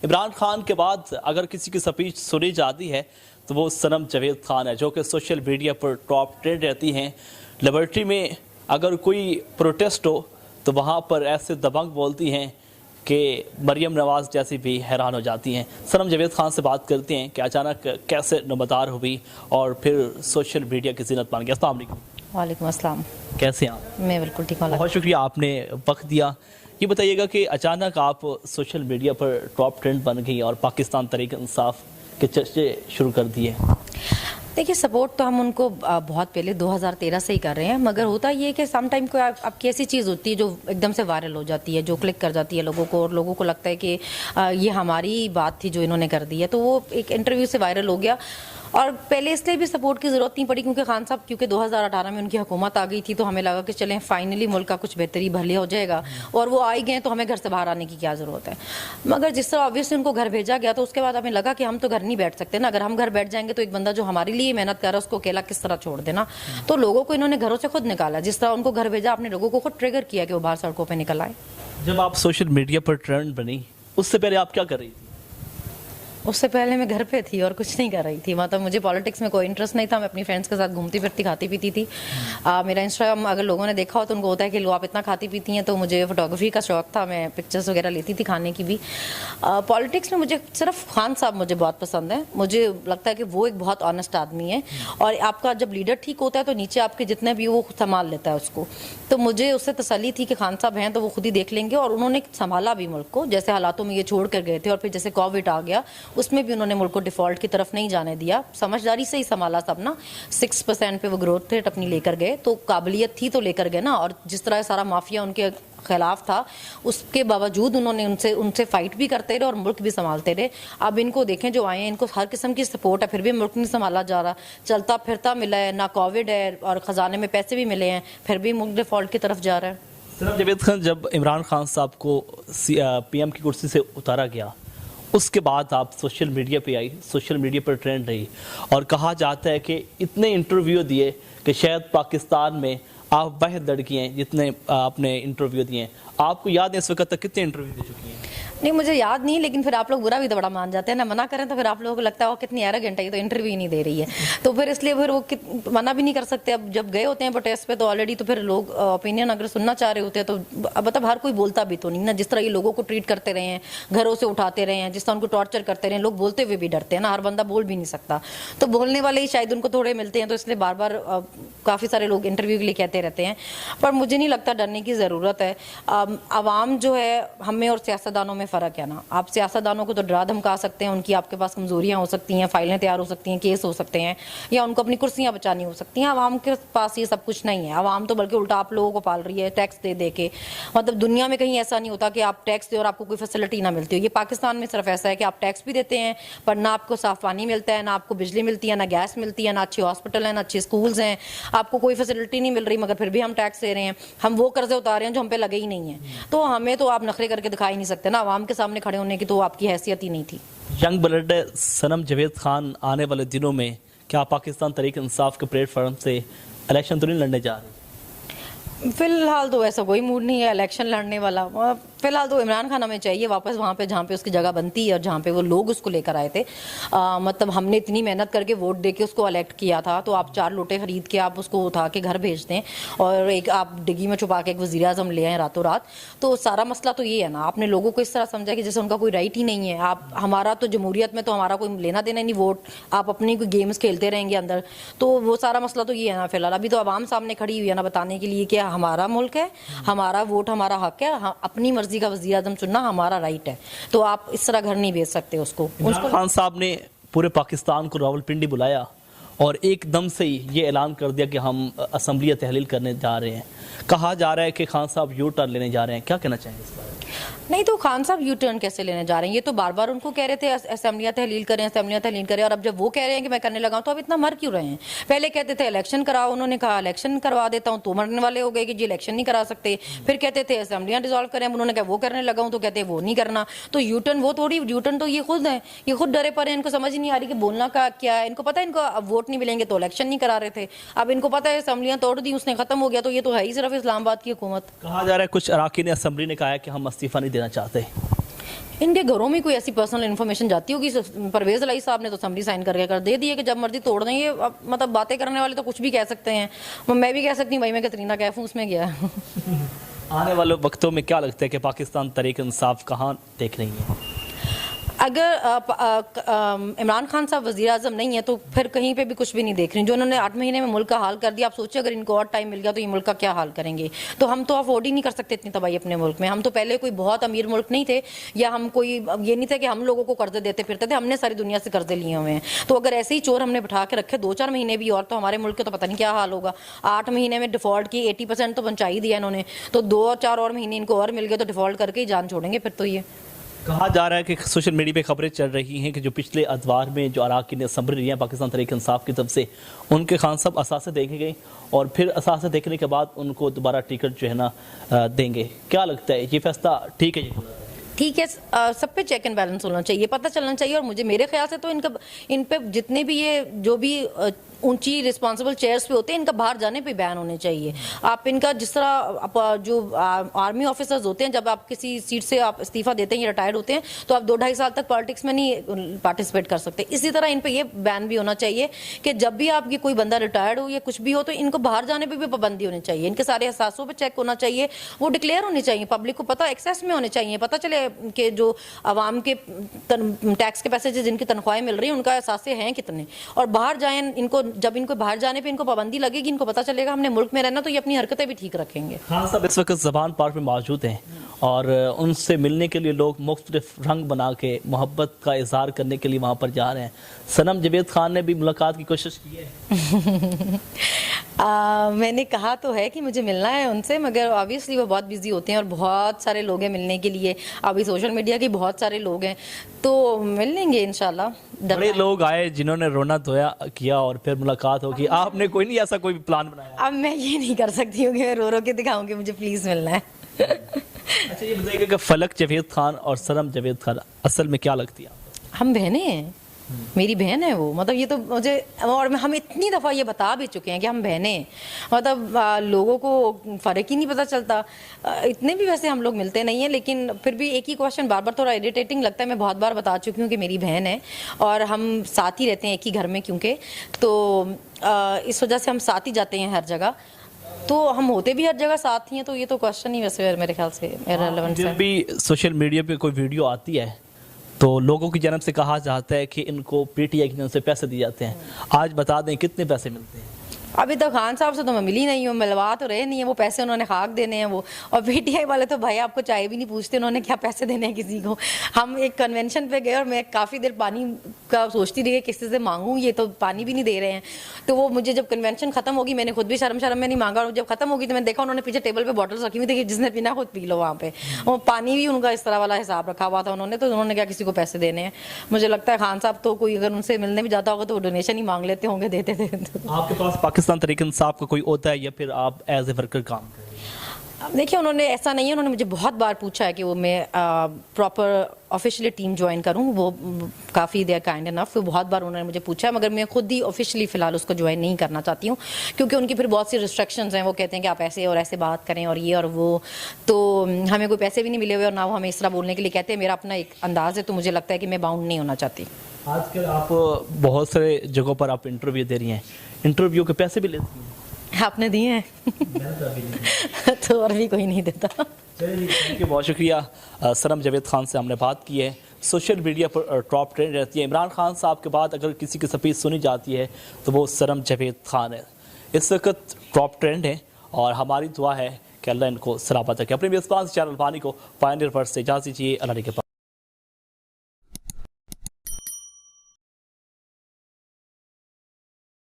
عمران خان کے بعد اگر کسی کی سپیچ سنی جاتی ہے تو وہ صنم جاوید خان ہے، جو کہ سوشل میڈیا پر ٹاپ ٹرینڈ رہتی ہیں۔ لیبرٹی میں اگر کوئی پروٹیسٹ ہو تو وہاں پر ایسے دبنگ بولتی ہیں کہ مریم نواز جیسی بھی حیران ہو جاتی ہیں۔ صنم جاوید خان سے بات کرتے ہیں کہ اچانک کیسے نمودار ہوئی اور پھر سوشل میڈیا کی زینت بن گیا۔ السلام علیکم۔ وعلیکم السلام۔ کیسے ہیں آپ؟ میں بالکل ٹھیک ہوں۔ بہت شکریہ آپ نے وقت دیا۔ یہ بتائیے گا کہ اچانک آپ سوشل میڈیا پر ٹاپ ٹرینڈ بن گئی اور پاکستان تحریک انصاف کے چرچے شروع کر دیے۔ دیکھیے سپورٹ تو ہم ان کو بہت پہلے 2013 سے ہی کر رہے ہیں، مگر ہوتا یہ ہے کہ سم ٹائم کوئی آپ کی ایسی چیز ہوتی ہے جو ایک دم سے وائرل ہو جاتی ہے، جو کلک کر جاتی ہے لوگوں کو، اور لوگوں کو لگتا ہے کہ یہ ہماری بات تھی جو انہوں نے کر دی ہے، تو وہ ایک انٹرویو سے وائرل ہو گیا۔ اور پہلے اس لیے بھی سپورٹ کی ضرورت نہیں پڑی کیونکہ خان صاحب 2018 میں ان کی حکومت آ گئی تھی، تو ہمیں لگا کہ چلیں فائنلی ملک کا کچھ بہتری بھلے ہو جائے گا، اور وہ آ ہی گئے تو ہمیں گھر سے باہر آنے کی کیا ضرورت ہے۔ مگر جس طرح آبویسلی ان کو گھر بھیجا گیا تو اس کے بعد ہمیں لگا کہ ہم تو گھر نہیں بیٹھ سکتے نا، اگر ہم گھر بیٹھ جائیں گے تو ایک بندہ جو ہمارے لیے محنت کر رہا ہے اس کو اکیلا کس طرح چھوڑ دینا۔ تو لوگوں کو انہوں نے گھروں سے خود نکالا، جس طرح ان کو گھر بھیجا اپنے لوگوں کو خود ٹریگر کیا کہ وہ باہر سڑکوں پہ نکل آئے۔ جب آپ سوشل میڈیا پر ٹرینڈ بنی اس سے پہلے آپ کیا کر رہی تھی؟ اس سے پہلے میں گھر پہ تھی اور کچھ نہیں کر رہی تھی، مطلب مجھے پالیٹکس میں کوئی انٹرسٹ نہیں تھا، میں اپنی فرینڈس کے ساتھ گھومتی پھرتی کھاتی پیتی تھی۔ میرا انسٹاگرام اگر لوگوں نے دیکھا ہو تو ان کو ہوتا ہے کہ لو آپ اتنا کھاتی پیتی ہیں، تو مجھے فوٹوگرافی کا شوق تھا، میں پکچرز وغیرہ لیتی تھی کھانے کی بھی۔ پالیٹکس میں مجھے صرف خان صاحب مجھے بہت پسند ہیں، مجھے لگتا ہے کہ وہ ایک بہت آنیسٹ آدمی ہے، اور آپ کا جب لیڈر ٹھیک ہوتا ہے تو نیچے آپ کے جتنے بھی وہ سنبھال لیتا ہے اس کو۔ تو مجھے اس سے تسلی تھی کہ خان صاحب ہیں تو وہ خود ہی دیکھ لیں گے، اور انہوں نے سنبھالا بھی ملک کو، جیسے حالاتوں میں یہ چھوڑ کر گئے تھے، اور پھر جیسے کووڈ آ گیا اس میں بھی انہوں نے ملک کو ڈیفالٹ کی طرف نہیں جانے دیا، سمجھداری سے ہی سنبھالا سب نا۔ 6% پہ وہ گروتھ ریٹ اپنی لے کر گئے، تو قابلیت تھی تو لے کر گئے نا، اور جس طرح سارا مافیا ان کے خلاف تھا اس کے باوجود انہوں نے ان سے فائٹ بھی کرتے رہے اور ملک بھی سنبھالتے رہے۔ اب ان کو دیکھیں جو آئے ہیں، ان کو ہر قسم کی سپورٹ ہے، پھر بھی ملک نہیں سنبھالا جا رہا، چلتا پھرتا ملا ہے، نہ کووڈ ہے اور خزانے میں پیسے بھی ملے ہیں، پھر بھی ملک ڈیفالٹ کی طرف جا رہا ہے۔ صنم جاوید خان، جب عمران خان صاحب کو پی ایم کی کرسی سے اتارا گیا اس کے بعد آپ سوشل میڈیا پہ آئی، سوشل میڈیا پر ٹرینڈ رہی، اور کہا جاتا ہے کہ اتنے انٹرویو دیے کہ شاید پاکستان میں آپ واحد لڑکی ہیں جتنے آپ نے انٹرویو دیے ہیں۔ آپ کو یاد ہے اس وقت تک کتنے انٹرویو دے چکی ہیں؟ نہیں مجھے یاد نہیں، لیکن پھر آپ لوگ برا بھی تو بڑا مان جاتے ہیں نا، منع کریں تو پھر آپ لوگوں کو لگتا ہے وہ کتنی ایروگینٹ ہے، یہ تو انٹرویو ہی نہیں دے رہی ہے، تو پھر اس لیے پھر وہ منع بھی نہیں کر سکتے۔ اب جب گئے ہوتے ہیں پروٹیسٹ پہ تو آلریڈی تو پھر لوگ اوپینین اگر سننا چاہ رہے ہوتے ہیں تو مطلب ہر کوئی بولتا بھی تو نہیں نا، جس طرح یہ لوگوں کو ٹریٹ کرتے رہے ہیں، گھروں سے اٹھاتے رہے ہیں، جس طرح ان کو ٹارچر کرتے رہے ہیں، لوگ بولتے ہوئے بھی ڈرتے ہیں نا، ہر بندہ بول بھی نہیں سکتا، تو بولنے والے ہی شاید ان کو تھوڑے ملتے ہیں، تو اس لیے بار بار کافی سارے لوگ انٹرویو کے لیے کہتے رہتے ہیں، پر مجھے نہیں لگتا ڈرنے کی ضرورت ہے۔ عوام جو ہے، ہمیں اور سیاستدانوں میں فرق ہے نا، آپ سیاستدانوں کو تو ڈرا دھمکا سکتے ہیں، ان کی آپ کے پاس کمزوریاں ہو سکتی ہیں، فائلیں تیار ہو سکتی ہیں، کیس ہو سکتے ہیں، یا ان کو اپنی کرسیاں بچانی ہو سکتی ہیں۔ عوام کے پاس یہ سب کچھ نہیں ہے، عوام تو بلکہ الٹا آپ لوگوں کو پال رہی ہے ٹیکس دے دے کے، مطلب دنیا میں کہیں ایسا نہیں ہوتا کہ آپ ٹیکس دے اور آپ کو کوئی فیسلٹی نہ ملتی ہو، یہ پاکستان میں صرف ایسا ہے کہ آپ ٹیکس بھی دیتے ہیں پر نہ آپ کو صاف پانی ملتا ہے، نہ آپ کو بجلی ملتی ہے، نہ گیس ملتی ہے، نہ اچھی ہاسپٹل ہیں، نہ اچھے اسکولز ہیں، آپ کو کوئی فیسلٹی نہیں مل رہی، مگر پھر بھی ہم ٹیکس دے رہے ہیں، ہم وہ قرضے اتارے ہیں جو ہم پہ لگے ہی نہیں ہیں، تو ہمیں تو آپ نخرے کر کے دکھا ہی نہیں سکتے نا، عوام کے سامنے کھڑے ہونے کی تو آپ کی حیثیت ہی نہیں تھی۔ ینگ بلڈ صنم جاوید خان آنے والے دنوں میں کیا پاکستان تحریک انصاف کے پلیٹ فارم سے الیکشن تو نہیں لڑنے جا رہے؟ فی الحال تو ایسا کوئی موڈ نہیں ہے الیکشن لڑنے والا، فی الحال تو عمران خان ہمیں چاہیے واپس وہاں پہ جہاں پہ اس کی جگہ بنتی ہے اور جہاں پہ وہ لوگ اس کو لے کر آئے تھے، مطلب ہم نے اتنی محنت کر کے ووٹ دے کے اس کو الیکٹ کیا تھا، تو آپ 4 لوٹے خرید کے آپ اس کو اٹھا کے گھر بھیج دیں اور ایک آپ ڈگی میں چھپا کے ایک وزیر اعظم لے آئیں راتوں رات، تو سارا مسئلہ تو یہ ہے نا، آپ نے لوگوں کو اس طرح سمجھا کہ جیسے ان کا کوئی رائٹ ہی نہیں ہے۔ آپ ہمارا تو جمہوریت میں تو ہمارا کوئی لینا دینا نہیں ووٹ، آپ اپنی کوئی گیمز کھیلتے رہیں گے اندر، تو وہ سارا مسئلہ تو یہ ہے نا۔ فی الحال ابھی تو عوام سامنے کھڑی ہوئی ہے نا بتانے کے لیے کہ ہمارا ملک ہے، ہمارا ووٹ ہمارا حق ہے، اپنی مرضی کا وزیر اعظم چننا ہمارا رائٹ ہے، تو آپ اس طرح گھر نہیں بھیج سکتے اس کو۔ عمران خان صاحب نے پورے پاکستان کو راولپنڈی بلایا اور ایک دم سے ہی یہ اعلان کر دیا کہ ہم اسمبلی تحلیل کرنے جا رہے ہیں، کہا جا رہا ہے کہ خان صاحب یو ٹرن لینے جا رہے ہیں، کیا کہنا چاہیں گے اس بارے میں؟ نہیں تو خان صاحب یو ٹرن کیسے لینے جا رہے ہیں؟ یہ تو بار بار ان کو کہہ رہے تھے اسمبلیاں تحلیل کریں، اسمبلیاں تحلیل کریں، اور اب جب وہ کہہ رہے ہیں کہ میں کرنے لگا ہوں تو اب اتنا مر کیوں رہے ہیں؟ پہلے کہتے تھے الیکشن کراؤ، انہوں نے کہا الیکشن کروا دیتا ہوں، تو مرنے والے ہو گئے کہ جی الیکشن نہیں کرا سکتے، پھر کہتے تھے اسمبلیاں ڈیزالو کریں، انہوں نے کہا وہ کرنے لگا ہوں، تو کہتے ہیں وہ نہیں کرنا، تو یو ٹرن وہ تھوڑی، یو ٹرن تو یہ خود ہیں، یہ خود ڈرے پڑے ہیں، ان کو سمجھ نہیں آ رہی کہ بولنا کا کیا ہے، ان کو پتہ ہے ان کو اب ووٹ نہیں ملیں گے تو الیکشن نہیں کرا رہے تھے، اب ان کو پتہ ہے اسمبلیاں توڑ دی، اس نے ختم ہو گیا، تو یہ تو ہے ہی صرف اسلام آباد کی حکومت۔ کہا جا رہا ہے کچھ اراکین اسمبلی نے کہا ہے کہ ہم استعفیٰ نہیں دینا چاہتے۔ ان کے گھروں میں کوئی ایسی پرسنل انفارمیشن جاتی ہوگی. پرویز الہی صاحب نے تو سمری سائن کر کے کر دے دیے کہ جب مرضی توڑ دیں. یہ مطلب باتیں کرنے والے تو کچھ بھی کہہ سکتے ہیں. میں بھی کہہ سکتی ہوں بھائی میں کترینہ کیف ہوں, اس میں گیا. آنے والے وقتوں میں کیا لگتا ہے کہ پاکستان تحریک انصاف کہاں دیکھ رہی ہے؟ اگر عمران خان صاحب وزیر اعظم نہیں ہے تو پھر کہیں پہ بھی کچھ بھی نہیں دیکھ رہی. جو انہوں نے 8 مہینے میں ملک کا حال کر دیا, آپ سوچیں اگر ان کو اور ٹائم مل گیا تو یہ ملک کا کیا حال کریں گے. تو ہم تو افورڈ ہی نہیں کر سکتے اتنی تباہی اپنے ملک میں. ہم تو پہلے کوئی بہت امیر ملک نہیں تھے, یا ہم کوئی یہ نہیں تھا کہ ہم لوگوں کو قرضے دیتے پھرتے تھے. ہم نے ساری دنیا سے قرضے لیے ہوئے ہیں. تو اگر ایسے ہی چور ہم نے بٹھا کے رکھے 2-4 مہینے بھی اور, تو ہمارے ملک کے تو پتہ نہیں کیا حال ہوگا. 8 مہینے میں ڈیفالٹ کی 80% تو پہنچا ہی دیا انہوں نے, تو 2-4 اور مہینے ان کو اور مل گئے تو ڈیفالٹ کر کے ہی جان چھوڑیں گے پھر. تو یہ کہا جا رہا ہے کہ سوشل میڈیا پہ خبریں چل رہی ہیں کہ جو پچھلے ادوار میں جو اراکین اسمبلی ہیں پاکستان تحریک انصاف کی طرف سے, ان کے خان صاحب اثاثے دیکھے گئے اور پھر اثاثے دیکھنے کے بعد ان کو دوبارہ ٹکٹ جو ہے نا دیں گے. کیا لگتا ہے یہ فیصلہ ٹھیک ہے؟ ٹھیک ہے, سب پہ چیک اینڈ بیلنس ہونا چاہیے, پتہ چلنا چاہیے. اور مجھے میرے خیال سے تو ان پہ جتنے بھی یہ جو بھی اونچی رسپانسبل چیئرز پہ ہوتے ہیں, ان کا باہر جانے پہ بین ہونے چاہیے. آپ ان کا جس طرح جو آرمی آفیسرز ہوتے ہیں, جب آپ کسی سیٹ سے آپ استعفیٰ دیتے ہیں یا ریٹائرڈ ہوتے ہیں تو آپ 2-2.5 سال تک پالیٹکس میں نہیں پارٹیسپیٹ کر سکتے. اسی طرح ان پہ یہ بین بھی ہونا چاہیے کہ جب بھی آپ کی کوئی بندہ ریٹائرڈ ہو یا کچھ بھی ہو تو ان کو باہر جانے پہ بھی پابندی ہونی چاہیے. ان کے سارے احساسوں پہ چیک ہونا چاہیے, وہ ڈکلیئر ہونے چاہیے, پبلک کو پتہ ایکسیس میں ہونے چاہیے. پتہ چلے کہ جو عوام کے ٹیکس کے پیسے جن کی تنخواہیں مل رہی ہیں ان کا احساسے ہیں کتنے, اور باہر جائیں. ان کو جب ان کو باہر جانے پہ ان کو پابندی لگے گی, ان کو پتہ چلے گا ہم نے ملک میں رہنا, تو یہ اپنی حرکتیں بھی ٹھیک رکھیں گے. خان صاحب اس وقت زبان پارک میں موجود ہیں اور ان سے ملنے کے لیے لوگ مختلف رنگ بنا کے محبت کا اظہار کرنے کے لیے وہاں پر جا رہے ہیں. صنم جاوید خان نے بھی ملاقات کی کوشش کی ہے. میں نے کہا تو ہے کہ مجھے ملنا ہے ان سے, مگر آبویسلی وہ بہت بزی ہوتے ہیں اور بہت سارے لوگ ہیں ملنے کے لیے. ابھی سوشل میڈیا کے بہت سارے لوگ ہیں, تو مل لیں گے انشاءاللہ. بڑے لوگ آئے جنہوں نے رونا دھویا کیا اور پھر ملاقات ہوگی. آپ نے کوئی نہیں ایسا کوئی پلان بنایا؟ اب میں یہ نہیں کر سکتی ہوں کہ میں رو رو کے دکھاؤں کہ مجھے پلیز ملنا ہے. اچھا یہ بتائیے کہ فلک جاوید خان اور صنم جاوید خان اصل میں کیا لگتی ہے؟ ہم بہنیں ہیں, میری بہن ہے وہ. مطلب یہ تو مجھے, اور ہم اتنی دفعہ یہ بتا بھی چکے ہیں کہ ہم بہنیں ہیں. مطلب لوگوں کو فرق ہی نہیں پتہ چلتا. اتنے بھی ویسے ہم لوگ ملتے نہیں ہیں, لیکن پھر بھی ایک ہی کوشچن بار بار تھوڑا اریٹیٹنگ لگتا ہے. میں بہت بار بتا چکی ہوں کہ میری بہن ہے اور ہم ساتھ ہی رہتے ہیں ایک ہی گھر میں, کیونکہ تو اس وجہ سے ہم ساتھ ہی جاتے ہیں ہر جگہ, تو ہم ہوتے بھی ہر جگہ ساتھ ہی ہیں. تو یہ تو کوشچن ہی ویسے میرے خیال سے ریلیونٹ ہے. جب بھی سوشل میڈیا پہ کوئی ویڈیو آتی ہے تو لوگوں کی جانب سے کہا جاتا ہے کہ ان کو پی ٹی آئی کی جانب سے پیسے دیے جاتے ہیں. آج بتا دیں کتنے پیسے ملتے ہیں؟ ابھی تک خان صاحب سے تو میں ملی نہیں ہوں, ملوا تو رہے نہیں ہیں. وہ پیسے انہوں نے خاک دینے ہیں وہ, اور پی ٹی آئی والے تو بھائی آپ کو چائے بھی نہیں پوچھتے انہوں نے کیا پیسے دینے ہیں کسی کو. ہم ایک کنونشن پہ گئے اور میں کافی دیر پانی کا سوچتی رہی کہ کسی سے مانگوں, یہ تو پانی بھی نہیں دے رہے ہیں. تو وہ مجھے جب کنونشن ختم ہوگی, میں نے خود بھی شرم میں نہیں مانگا, اور جب ختم ہوگی تو میں نے دیکھا انہوں نے پیچھے ٹیبل پہ بوٹلز رکھی ہوئی تھی کہ جس نے پینا خود پی لو وہاں پہ. وہ پانی بھی ان کا اس طرح والا حساب رکھا ہوا تھا انہوں نے, تو انہوں نے کیا کسی کو پیسے دینے ہیں. مجھے لگتا ہے خان صاحب تو کوئی اگر ان سے ملنے بھی جاتا ہوگا تو وہ ڈونیشن ہی مانگ لیتے ہوں گے, دیتے تھے. آپ کے پاس پاکستان تحریک انصاف کا کوئی ہوتا ہے یا پھر آپ ایز اے ورکر کام کریں؟ دیکھیے انہوں نے ایسا نہیں ہے, انہوں نے مجھے بہت بار پوچھا ہے کہ وہ میں پراپر آفیشلی ٹیم جوائن کروں. وہ کافی دے کائنڈ انف, بہت بار انہوں نے مجھے پوچھا ہے, مگر میں خود ہی آفیشلی فی الحال اس کو جوائن نہیں کرنا چاہتی ہوں, کیونکہ ان کی پھر بہت سی ریسٹرکشنز ہیں. وہ کہتے ہیں کہ آپ ایسے اور ایسے بات کریں اور یہ اور وہ, تو ہمیں کوئی پیسے بھی نہیں ملے ہوئے اور نہ وہ ہمیں اس طرح بولنے کے لیے کہتے ہیں. میرا اپنا ایک انداز ہے, تو مجھے لگتا ہے کہ میں باؤنڈ نہیں ہونا چاہتی. آج کل آپ بہت سارے جگہوں پر آپ انٹرویو دے رہی ہیں, انٹرویو کے پیسے بھی لیتی ہیں؟ آپ نے دیے ہیں تو اور بھی کوئی نہیں دیتا. بہت شکریہ. صنم جاوید خان سے ہم نے بات کی ہے. سوشل میڈیا پر ٹاپ ٹرینڈ رہتی ہے. عمران خان صاحب کے بعد اگر کسی کی سپیچ سنی جاتی ہے تو وہ صنم جاوید خان ہے. اس وقت ٹاپ ٹرینڈ ہے اور ہماری دعا ہے کہ اللہ ان کو سلامت رکھے. اپنے میزبان چینل پانی کو پائنیئر پر سے اجازت دیجیے. اللہ کے پاس.